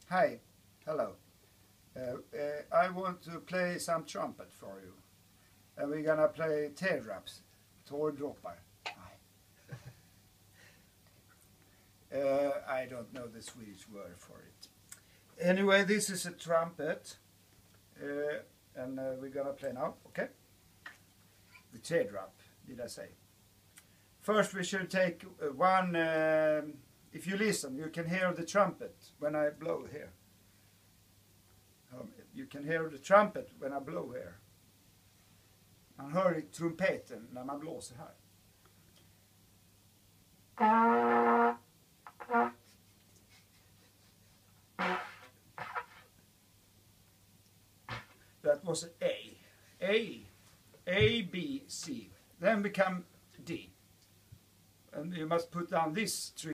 Hi, hello. I want to play some trumpet for you. And we're gonna play teardrops. Tårdroppar. I don't know the Swedish word for it. Anyway, this is a trumpet. And we're gonna play now, okay? The teardrop, did I say? First we should take one, if you listen, you can hear the trumpet when I blow here. You can hear the trumpet when I blow here. Man hör trumpeten när man blåser här. That was an A. A, B, C. Then become D. And you must put down this string.